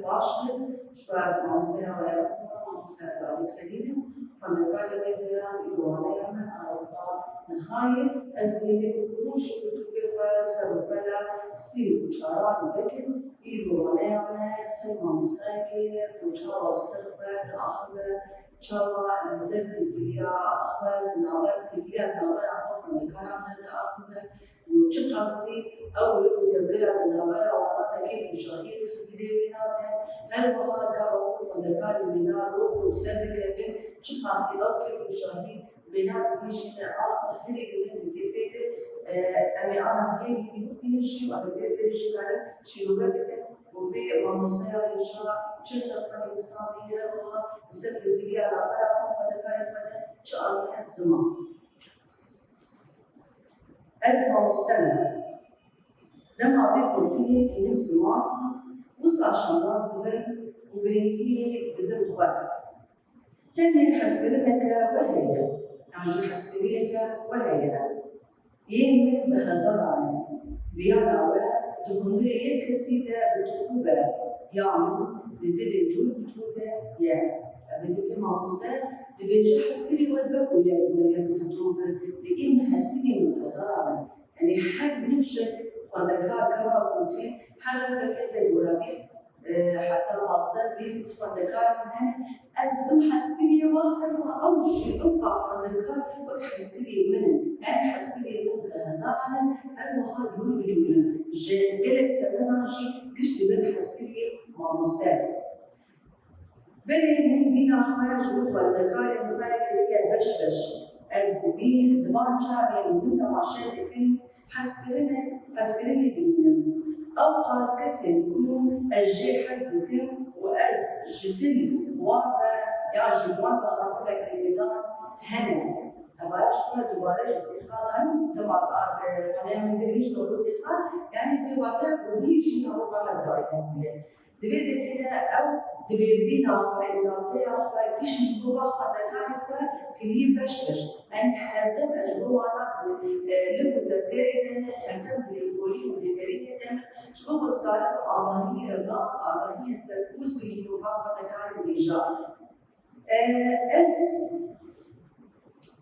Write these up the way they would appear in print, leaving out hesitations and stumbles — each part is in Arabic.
باشتر شوية مامستيها ولا اسمها مامستيها تاريخ خليل خوندگار میدانند ایرانی عرفا نهایی از بیمی بروش کتوبی و سرپلا سی و چاران بکن ایرانی سه مامستیها که کوچه سرپد آخر چوا لسر تیگریا آخر نامر تیگریا نامر آخر خوندگاران آخر و چه قصی أول تبلغ النمرة وأنا كيف مشاهير خبري بيناتها هل وها كابو خدكار بينات روح وسلك كن شخصي أو كيف مشاهير بينات هيش أصلا هري بين كيفية أمي أنا هي ممكن شيء وأنا كيف شيء أنا شيء وبدك وفي ومستوى إنشاء شو سبقني بصادي هل وها سلك كريا نمرة خدكار بينات شأني زمان أزمة مستمرة لما بيكون تيم زمان وصل شماس دبل وغريبي تدم خوات تاني حسبرنك وهي يعني حسبريك وهي يمن بهزران بيانا وتهندري يكسيدة بتخوبة يعمل ددري جودة يا أبدك ما مستة تبيج حسبري ودبك ويا بتتوبة لإن حسبري بهزران يعني حد نفسك خوندگار کار کوتی هر فکر دورابیست حتی پاسدار بیست خوندگار هم از دم حسبی واحد و آوشی أبقى خوندگار و حسبی منن يعني حسبی من هزار عالم أنها جول بجول جلك تمنع شيء كشت بين حسبي مع مستوى بين من بينا خواج خوندگار مباكرية بش از دبي دمان شعبي من تماشات كن حسبرني دمينم أو قاس كسن كون أجي حسدكم وأز جدل وارا يعجب وارا خاطرك اليدان هنا أبا أشبه دوباره جسيخات عني دماغ عليها من بريش لو جسيخات يعني دوباره بنيجي نقول ما بدأ دبي كده أو دبي فينا وإلاتي أو كيش نجوا خدكارك كلي بشش يعني هردم أجبروا على لفو تبريدنا هردم دليبولي ودبريدنا شو بستارك آبانية الرأس آبانية التركوز بيجينوا خدكارك بيجا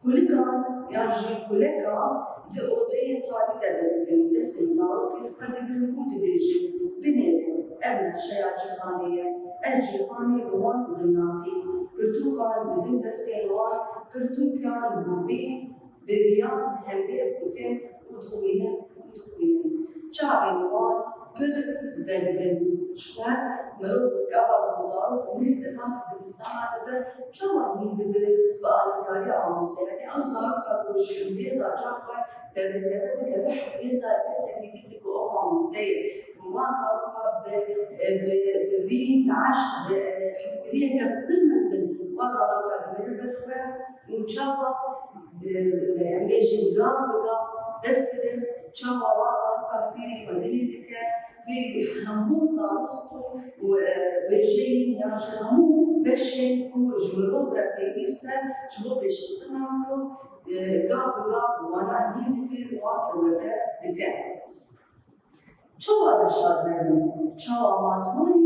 كل كان يرجع كل كان تأودي تاني تبدل دستنزارو كل حد بالمود بيجي بنيرو أبناء شيعة جهانية الجهاني بوان الناسي برتوكان دين دستينوان برتوكان بوبين بذيان همبيز دكين ودخوينن شعبين وان بر ودبن شوان مرو قبل بزارو ومهد الناس بالإسلام دبن شوان يدبن بألقاري عموزي يعني أمزارو كبروش همبيزا جاقوا دردكبه دكبه همبيزا كسا ميديتي بو عموزي وواصلوا ببين عشق حسبرية بالمثل واصلوا بالبخوة وشاوا أميجي بقى دس بدس شاوا واصلوا فيري مدينتك فيري همو صارستو وبيجي نرجع همو بشين وجمرو بربيستا شو بيش استمروا قاب وانا يدبي وانا دكا چاوا درشاد نبیم، چاوا ماتمایی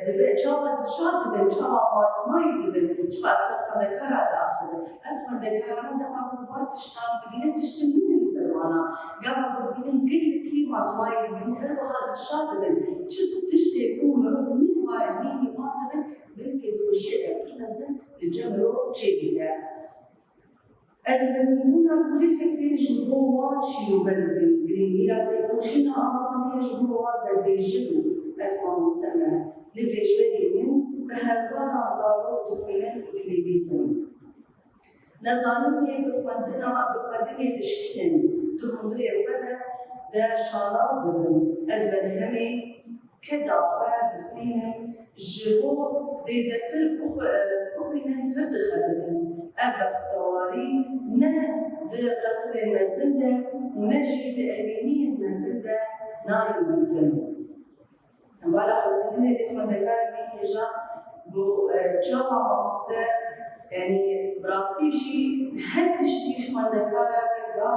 دبی، چاوا درشاد دبیم، چاوا ماتمایی دبیم، چوا اصلا خوندگار داخله. از خوندگاران دام وقت تشتام دبینه تشتم نمی زمانا. قبل ببینیم قلی کی ماتمایی دبیم، هر وقت درشاد دبیم. چه تشتی کومرو نمی‌های نمی ما دبیم، بلکه فوشیه دبیرنزن الجمرو چیدیه. از بزمونا کلیت فکری جبوان شیلو بدیم. گرینگیات کوشین آزادی جبوان بدیجلو از ما مستمع لبیش بدیم به هزار آزارو دخیلن ودلی بیسن. نزانیم بخوردنی دشکن تهندری وده در شاناز دبن از بدهمی که داخل دستینم جبو زیدتر بخوینن پردخدن أبختواري ند قصر المزلة ونجد أمينية المزلة نايمتن. ولا حددنا دي خوندگار مين يجا بو جامعة مستر يعني براستي شيء هدش تيش خوندگارا بقى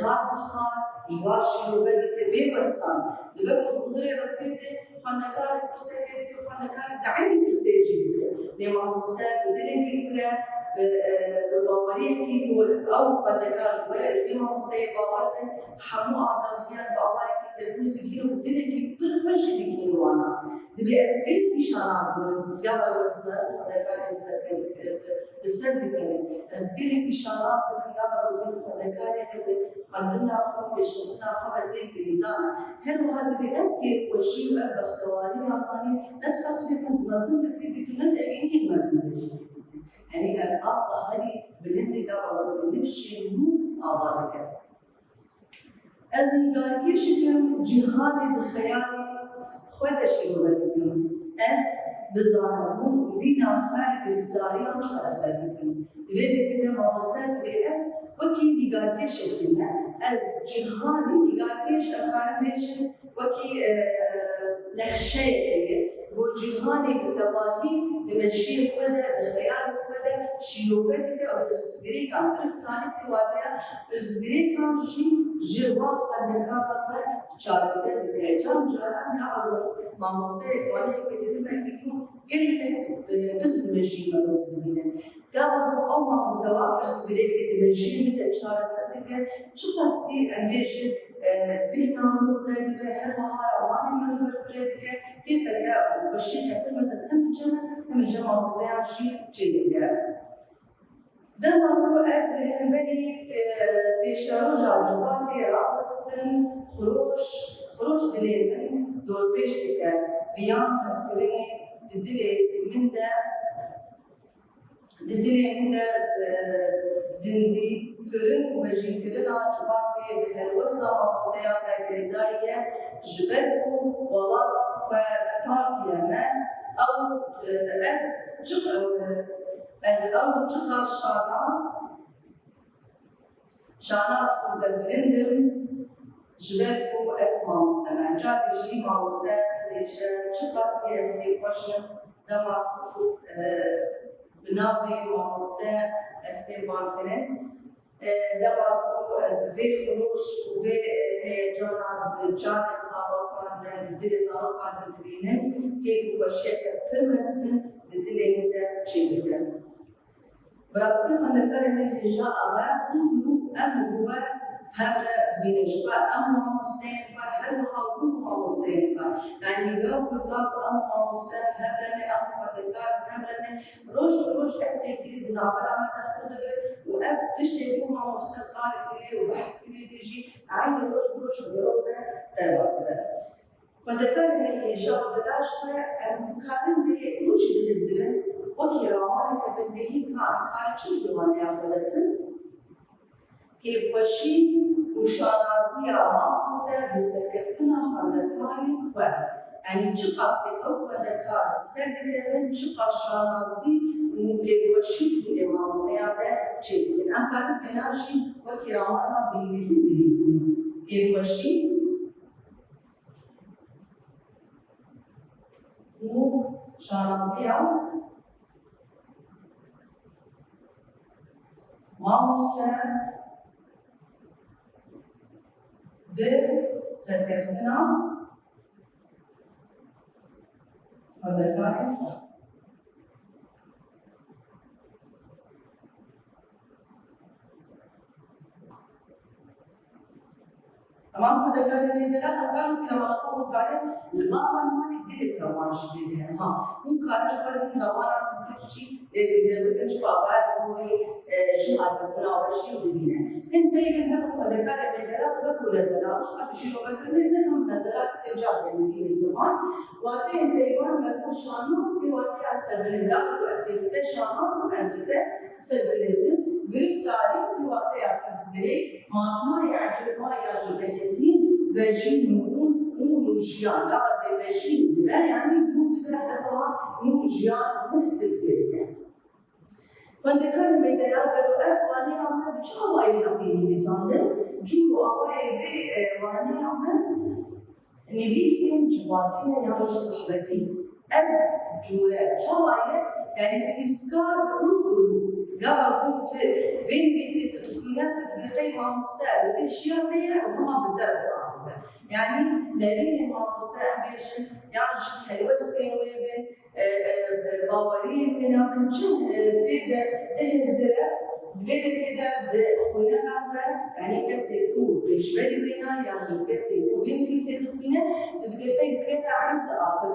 خار بخار جوار شیروبه که بیوستان دبه بود قدره رفیده خاندکار پرسه که خاندکار دعمی پرسه جدیده لما مستر بدنه بیفره به باوری که او خاندکار جواره اجبیما مستر باور به همو آگاهیان باوری که تبوسی که رو بدنه که برخوشی دیگه روانا دبی از بیت پیشان آزمون یا بروزنه خاندکار مسکر بسر دیگه از بیت پیشان آزمون یا بروزنه خاندکار خدنا خو بشخصنا خو تجريدان هل هذا بأكيد وشيء بختواري يعني نتحسب من مزن تريد كمان أبيني مزن يعني الأصل هذه بلندي قبل نفسي مو أبادك أزني قال كيشكم جهان الخيالي خد شيء بدكم أز بزارمون وفينا ما كرداريان شارع سادكم تريد كده ما وصلت بأز وكي نقاكيش الكلمة از جهاني نقاكيش أقارميشن وكي نخشيكي وجهاني بتباهي بمنشي خودة دخيال خودة شيوفتك أو برسجري كان طرف ثاني تواجه برسجري كان شيء جواب قدكارا چارسه دیگه جام جاران نبود ما مستعد ولی کدیدی من بیکم گریه ترسمشی مرد بینه قابل او ما مستوى برسبري كدمشي متى چارسه دیگه چه قصی انگیش بينام فريد به هر مهار اوانی من فريد که كيف که بشی که مثلا هم جمع مستعد شيء جديد دما هو أزل همبني بشارجة جواني رابستن خروج دلي من دور بيشتك بيان عسكري ددلي من دا زندي كرن وجين كرنا جواني بهالوسطة مستيقظة جريداية جبركو ولط وسبارتيا من أو از او چقدر شاناز کوزل بلندم جبل کو اسما مستمع جابی جی ما مستمع لیشن چقدر سیاسی خوشم دما بنابی ما مستمع استیبان کنن دما کو از وی خروش و هیجانات جان زاروکان دل زاروکان تبینن کیف خوشیت پرمسن دلی مده چی بکن براستی خاندکار هجا آور دو هو هبره دبینش با ما مستعد با هر ما مستعد با یعنی گراب ما مستعد هبره خاندکار هبره روش افتکری دنابرا ما تخود به و تشتی ما مستعد قال کری و بحث کری دیجی عین روش بروفه درباسته خاندکار هجا بداش با امکان به وجود الزرن وكي رامانك بالبهي كان چوش بمانه ياخدتن كيف وشي وشانازية ما مستعد بسرقتنا خاندكاري و يعني چقاسي او خاندكار سرقتن چقا شانازي وكيف وشي تدري ما مستعد چه لكن أمكان بناشي وكي رامانا بليمزي كيف وشي وشانازية ما مستعد بسرقتنا خاندكاري تمام خاندكاري من دلالة قالوا كنا مشهور قالوا البابا ما نقدر كمان جديد يعني مو قالوا شغل كمان تمشي إذا بدك تشوف أبعاد كوري جهات البناء والشيء ودبينه إن بين هم خاندكاري من دلالة بقول زلال مش هتشيلوا بكرة هم نزلات الجاب من الزمان وقتين بيوان بقول شانوس دي وقت أسر بالنداء وأسر شانوس وأسر سلبلتن گرفتاری دي وقت أسر ما يعجب ما يعجبكتين بجين جيان لا بجين لا يعني بود بحرها جيان محدث كده خاندکار میدارد برای افغانی هم بچه نتیجه میسازد جو آوای به وانی هم نویسیم جواتیه یا صحبتی اب جوره چاوایه یعنی اسکار رو قبل بود وین بیزی تدخل الكوينات بقي مع مستقبل بأشياء وهم بالدرجة واحدة يعني نارين مع مستقبل يعني حلوستين وين باورين بنا من جن بيدا تهزرة بيدا كده بخوينا عبرة يعني كسيكون بيشبالي بينا يعني كسيكون بين بيسيدوكينا تدبقي بينا عند آخر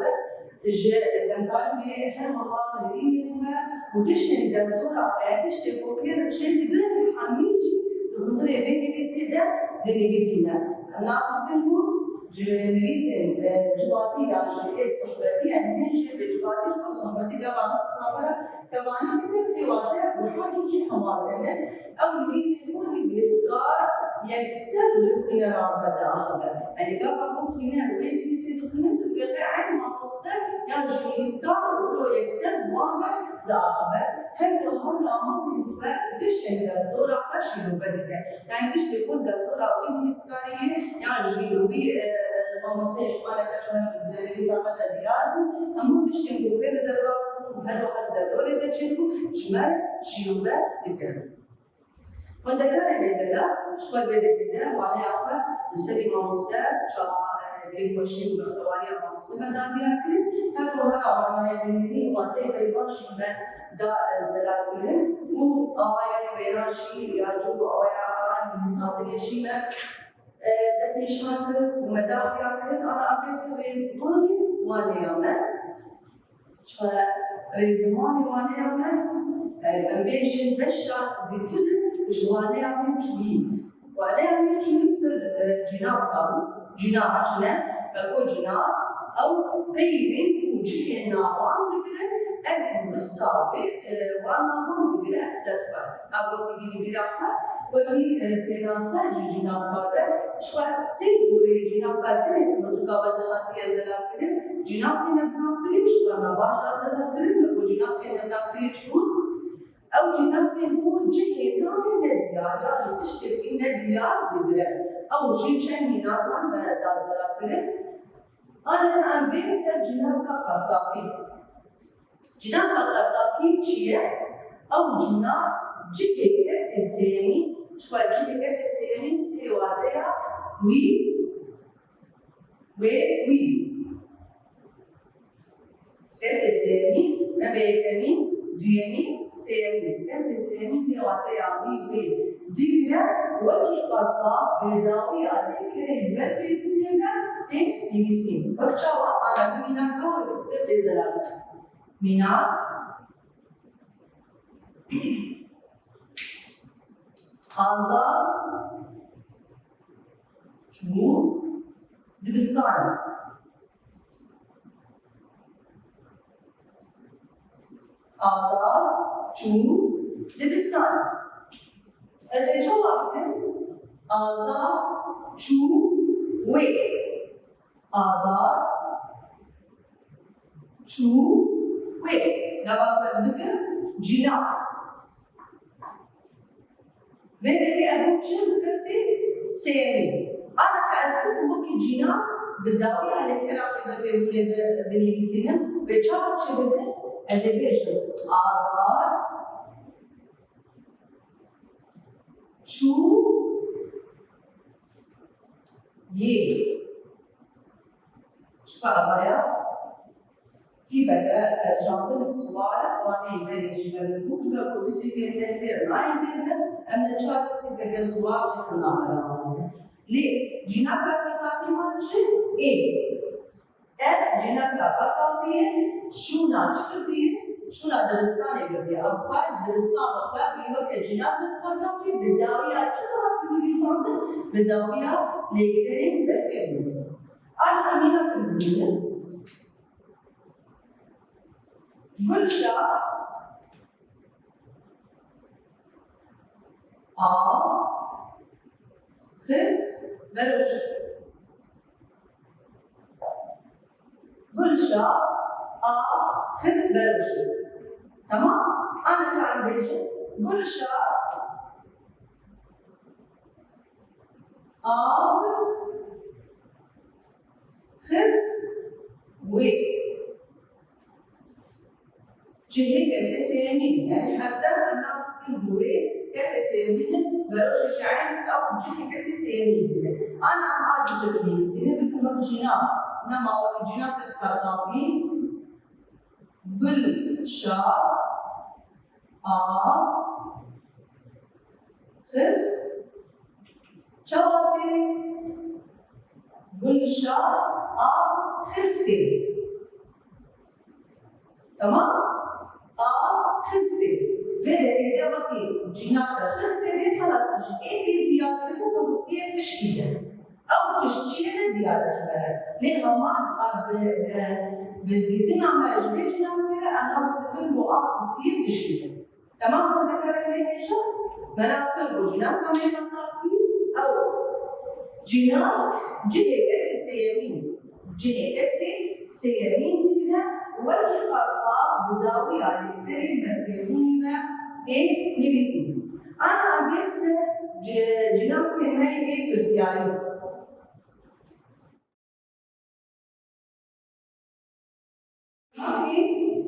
التنقال بهر مهار نريدها وتشتري دكتورة تشتري كوبيرة تشتري بلاد حميجي تقدري بين بيسيدا دنيبيسينا الناس تنقول نبيسن جواتي يعني صحبتي يعني هنشي بجواتي شو صحبتي طبعا صابرة طبعا كده بتواتر وحاجة حوالينا أو نبيسن كل بيسكار يكسر دخينا رابطة آخر يعني قبل دخينا وين نبيسن دخينا تبقى عين مع مستر يعني بيسكار ولو يكسر مرة داخل هم لهم نامون بيبقى تشتري دكتورة ماشي ببدك يعني تشتري كل دكتورة وين بيسكارية يعني جيلوي ما مسيش ولا كمان بيسافر ديار هم تشتري بين الدراسة وهلو هذا دوري ده تشيلو شمال شيلوه ذكر وذكر بيدلا شو بيدلا وانا أخبر نسلي ما مستر كيف وشيء باختواري مع مستر دادي أكل هلو هذا وانا يبيني واتي بيباش شمال دا زلال كله مو أوايا بيراشي ياجو أوايا مثال تكشيله دستی شاکر و مدافع کردن آن آبیس ریزمانی وانیامه چه ریزمانی وانیامه امبیشن بشر دیتن جوانیامه چویی وانیامه چویی سر جناب کارو جناب چنه بکو جناب او پیوین کوچه نابان دکره المستوى والنظام بلا سفر أو كبير برافة وكي بناسج جنابه شوات سيجوري جنابه مرتكبات هاتية زلابين جنابه نبنافرين شو ما باش زلابين بقول جنابه نبنافرين شو أو جنابه هو جه نامي نديار يعني تشتري نديار بدرة أو جيشان منابان ما زلابين أنا عم بيسر جنابه قطافي جناب القطافي چیه؟ او جناب جه کسی سیمی شو جه کسی سیمی تیواده وی کسی سیمی نبیتنی دویمی سیمی کسی سیمی تیواده وی دیگره وکی قطاف بداوی آلیکه ببینه تی بیسیم بچه‌ها آن مینا کار بزرگ مینا آزاد چو دبستان آزاد چو دبستان از اینجا وقتی آزاد چو وی آزاد چو وي نبغى نذكر جناح بدك أقول شيء كسي سيري أنا كأزل ممكن جناح بالداوي على كلام بيقول بني بسينا بيشاف شيء بده أزبيش آزاد شو شو أبايا تبقى جانب السؤال وانا يبريش من البوك لو كنت تبي تدير ما يبيها أما جانب تبقى سؤال يكون عمله ليه؟ جناب القطافي ماشي إيه؟ جناب القطافي شو ناجحتي؟ شو نادرستاني قلتي؟ أبغى درستان أبغى بيوك جناب القطافي بالداوية شو هتقولي صندوق بالداوية ليكرين بالكبير أنا أمينة كنت گلشا خس بروش گلشا خس بروش تمام أنا كان بيجي گلشا خس وي جهة كسي سيمين يعني حتى الناس بالبوي كسي سيمين بروش شعين أو جهة كسي سيمين. أنا عادي تبني سيني بكتب جناب نما والجناب القطابي بالشار خس شواتي بالشار خستي تمام؟ خستي بدأ إذا بقي جناب خستي دي خلاص إيه ديار بيكون خستي تشكيلة أو تشكيلة ديار جبلة لأنه ما بديتنا عمل جبل جناب كده أنا سكن بقى خستي تشكيلة تمام؟ هذا كلام ليه شو؟ مناسك جناب كمان منطقي أو جناب جهة كسي سيمين جهة كسي سيمين كده وجه قرطاء بداوي على كلمة بيهونيما إيه نبيسين. أنا أبيس جناب كلمة إيه برسيالي. إيه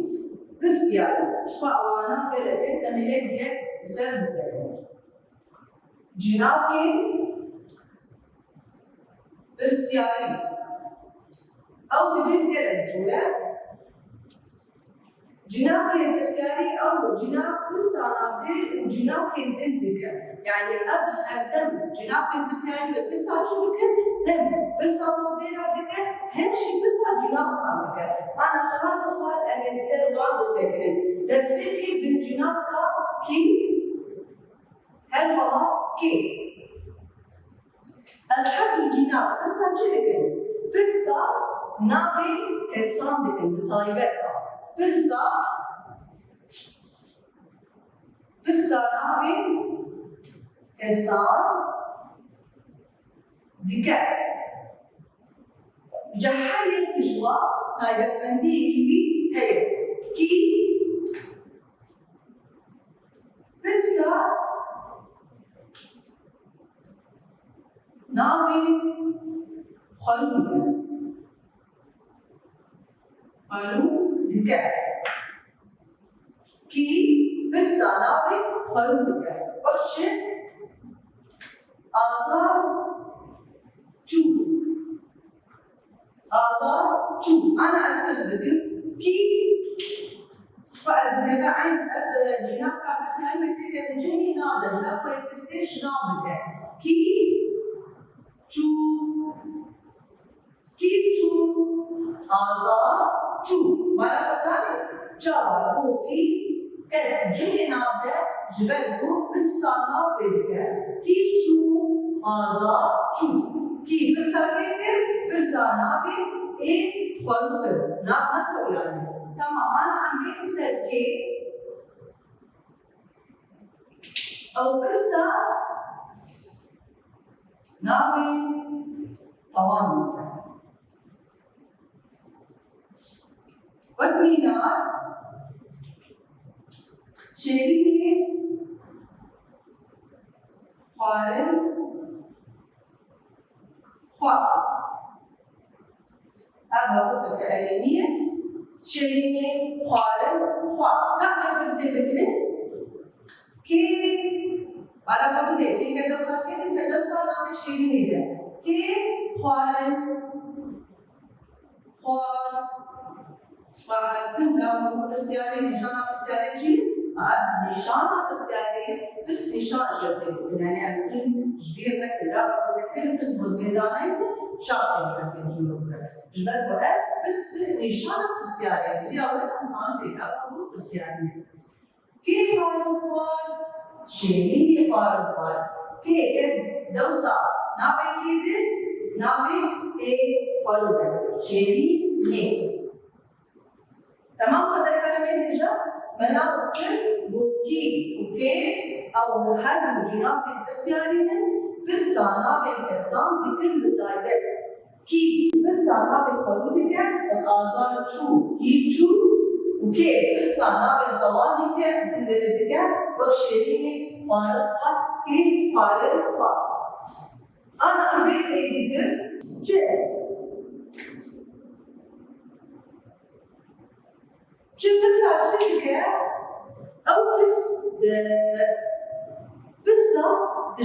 برسيالي. شو أوانا بركة تملك ديك بسر. جناب برسيالي. أو دبل كلام جولا. جناب كان برسيالي أو جناب برسانا غير وجناب كان دندك يعني أب هالدم جناب كان برسيالي وبرسا شو بك هم برسانا غير عندك هم شيء برسا جناب عندك أنا خال أمين سر وان بسكن تسبيقي بالجناب كي هل هو كي الحب الجناب برسا شو بك برسا نابي كسان دكن بطيبتها برسا نابي كسان دكن جحالي الإجواء طيبت فندي كيوي هي كي برسا نابي خلود دكان كي برسانابي خلو دكان وش آزار جو أنا أسبس بدي كي فأدري عين جناب كابسان متى تجيني نادر لا كويتسيش نابك كي آزار شو مرة ثانية جاوا بوكي كجه نابه جبل بو برسانا بيرك كيف شو شو كيف برسانا بي إيه خلوق ناتو يعني تمام أنا عم بيكسر كي أو برسا نابي طوان والمينار شريكي قارن خواء هذا هو الكلامية شريكي قارن خواء كم يبرز بكرة كي على ما بدي كي كذا صار نام شريكي ده كي قارن خواء فهمتم لو برسيالي نشانة برسيالي جي نشانة برسيالي بس نشان جبت يعني أمكن جبير لك لا بقدر بس بالبيدانة شاطر بس يجي بكرة جبت بقى بس نشانة برسيالي يا ولد أمزان بيكا أبو برسيالي كيف حالك شيء حالك كيف دوسا نابي كده نابي إيه حالك شيء نه تمام هذا الكلام يرجع ملابس بوكي اوكي او حد جناب التسيارين برسانا بالكسان بكل طيبه كي برسانا بالخلود كان الآزار شو كي شو اوكي برسانا بالطوال كان بخشيني فارقه كي فارقه انا اريد اديتر جاء شوف بس عشان كده أو بس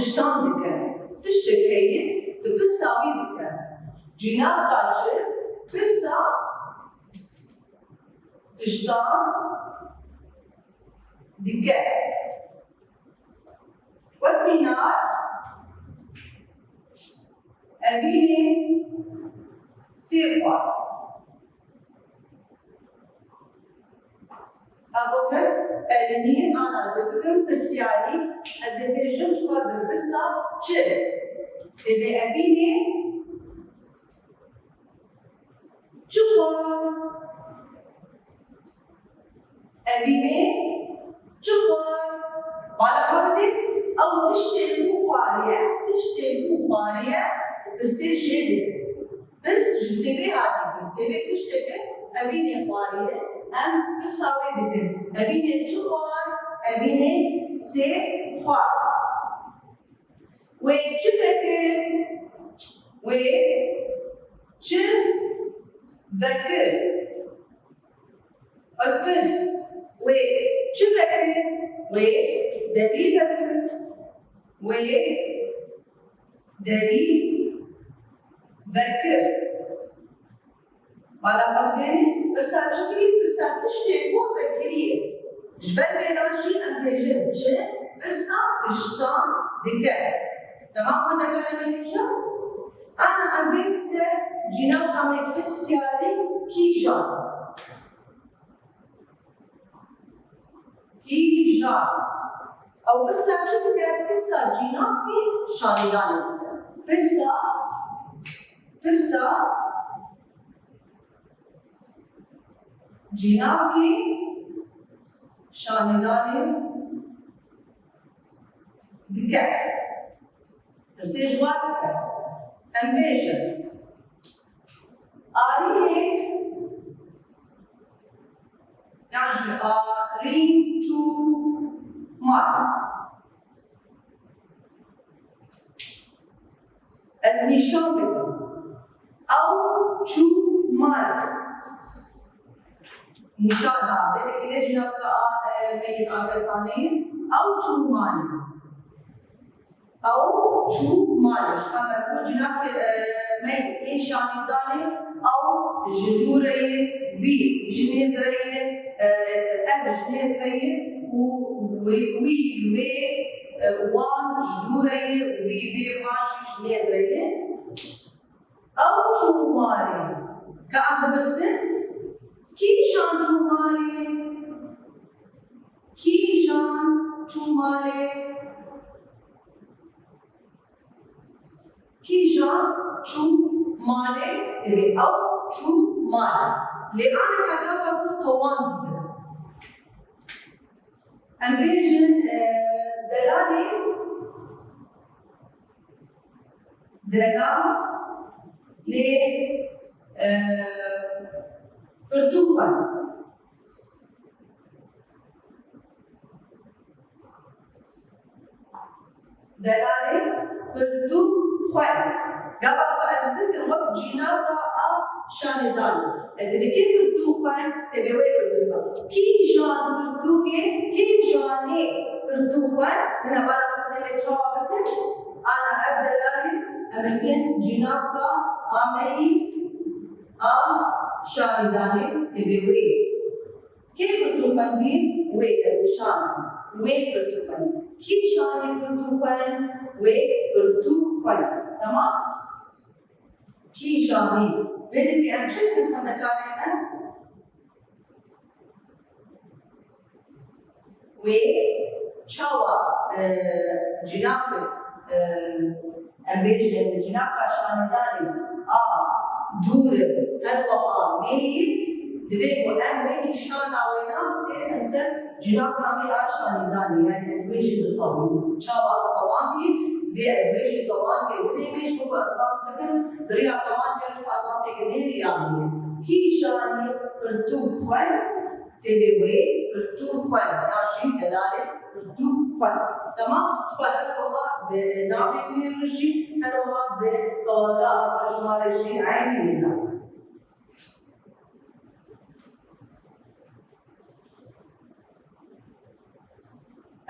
tiştan dikin. Tiştekeyi de pirsavi dikin. Cinav kaçı pirsa tiştan dikin. والبناء أبيني صفة أقول ألني أنا زبكم برسيالي أزبيجم شو بالبرسا شل تبي أبيني شوفان أبيني شوفان وعلى قبضي أو تشتغل فارية بتصير شيء بس جسمي هذه جسمي تشتغل أبيني فارية أم تساوي ذكر أبيني شوفان أبيني سفار وشبكر وشذكر البس وشبكر ودليلك ذكر على قبضيني برسال شكري برسال تشتي مو بكريه جبل بيناشي أمتجد شيء برسال تشتان ذكر تمام هذا كلام هيجا أنا أبيت سر جناب كامل برسالي كيجان أو برسا شو كده برسا جناب की शानीदानी برسا جناب की शानीदानी दिक्कत برسا जवाब दिक्कत ambition आरी है يعني आरी to mark از نشان بدم او چو مارک نشان ها بده که جناب کا میل آگسانی او چو مارک او چو مارک شما کو جناب کے میل ایشانی دانی او جدوره وی جنیز رہی جنیز رہی وی وان جدوره وی وانش نزره او چوماری که آن برسن کیشان چوماری تبي او چوماری لأن كذا بقول توان ambition دلالي درجام ل برتقال دلالي برتقال قبل أزبط وقت جينارا شاندان إذا بكيف برتقال تبي وين برتقال كيف جان برتقال كيف جاني برتقال من أبغى أقول لك شو أقول أنا أبدأ لاري أمكن جينارا أمي شانداني تبي وين كيف برتقال دي وين أزبشان وين برتقال كيف جاني برتقال وين برتقال تمام كي جاني بدك أمشي هذا كلامه و شوا جنابك أمبيج جنابك شانداني دور هالوها مي دبيكو وين شانا وينا تخسر جنابك مي شانداني يعني أزواج الطبيب شوا طبعا دي في أزواج طبعا كده مش هو أساس مكان دريا طبعا كده شو أساس كده يعني كي شاني برتوب خوان تبي برتوب خوان ناشي دلالة برتوب خوان تمام شو هالوها بنابي ميرشي هالوها بطلاقة رجمارشي عيني منها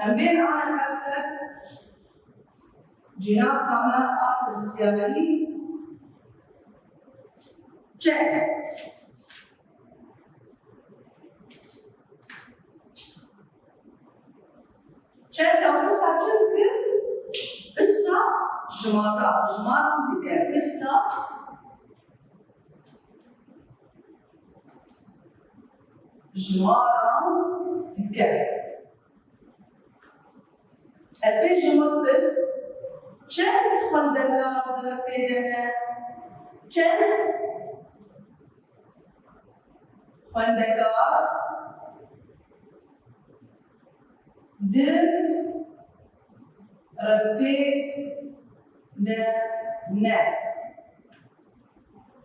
أمبين أنا كالسر جناب كما أبرسيالي جاء چند اول ساچن که برسا جماران دیگه برسا جماران دیگه از به جمعت برس چند خواندگار در پیدنه چند خواندگار در رفیدنه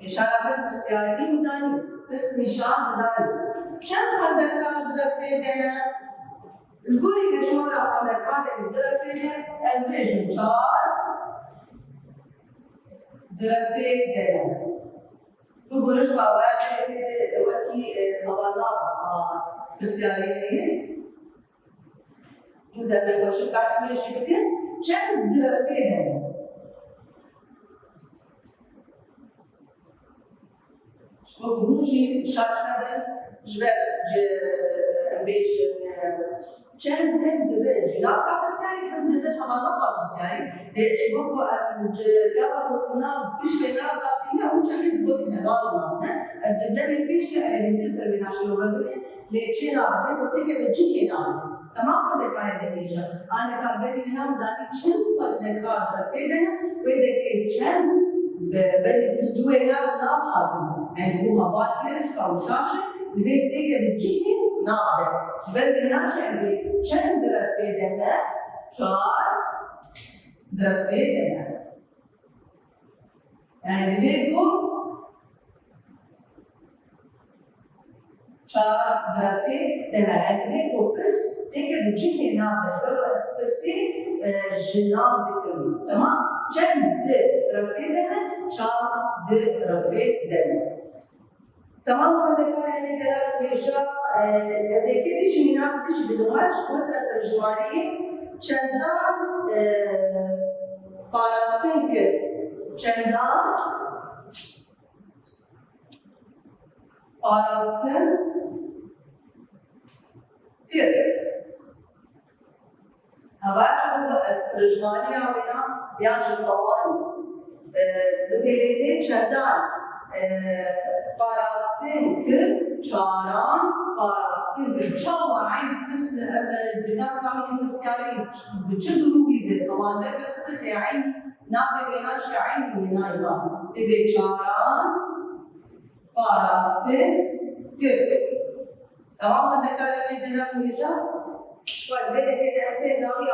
نشان بسیاری میدانی بس نشان میدانی چند خواندگار در رفیدنه الگویی که شما را خواندگار در رفیدنه از بیشتر چار در رفیدنه تو برش باید وقتی حوالا بسیاری تو در باشد بحث میشی بکن چند درفیدن شما بروجی شاش نبن جبر بیشن چند هم دبه جناب کا پرسیاری هم دبه حوالا کا پرسیاری شما با جلابا بودنا بیش بینار داتینا اون چند دبه کنال مانه دبه بیش امیده سوی ناشلو ببینه لیچین آبه بوده که به جی نامه تمام خواندگار دیگه آن کاربری می‌نام دانی چند خواندگار در پیدن و دیگه چند به دوی نام هاتم یعنی او هوا کردش کامشاشه دیگه بچه نام جبل بیناش یعنی چند در پیدن چهار در پیدن یعنی دیگه چهار درفه دهنده و پرس دیگه بچه نام داشته و از پرسی جنام دکمی تمام چند درفه دهن چهار درفه دهن تمام خواندگار میدارم پیشا از یکی دیش مینام دیش بدونش مثل ترجمانی چندان پاراستن که چندان پاراستن کرد. هواش رو از ترجمانی آمینا بیان شدوانی بدیده چندان پاراستن کرد چاران پاراستن کرد چاوانی پس جناب کامی پرسیاری بچه دروگی به قوانده کرد عینی نابه بیناش عینی بینایی با دیده چاران پاراستن کرد. تمام خواندگار میدونم میشه شاید بده که درته داغی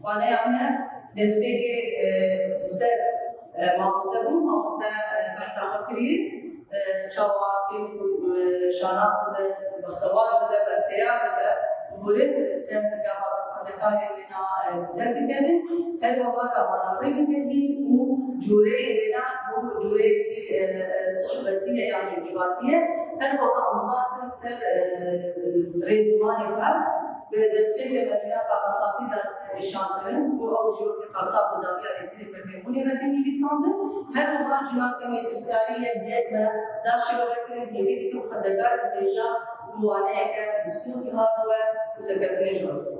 آوانه همه نسبه که سر ماموسته بود ماموسته بحثا فکری چواقی شاناس به بختوار به اختیار به بورد سر خواندگار مینا سر دیگه هر وقت آوانا بگیری او جوره مینا او جوره صحبتیه یا جواتیه هر وقت آمات سر ریزمانی پر به دسته که مجنه با مخاطی در نشان کنن و آوجو که قرطاب بداویه ایتری بمیمونی و دینی بیسانده هر وقت جناب که میپرسیاری یک به داشتی رو بکنید که بیدی که مخدگار بیجا موانه که بسیار ها و سرگرتنی جوان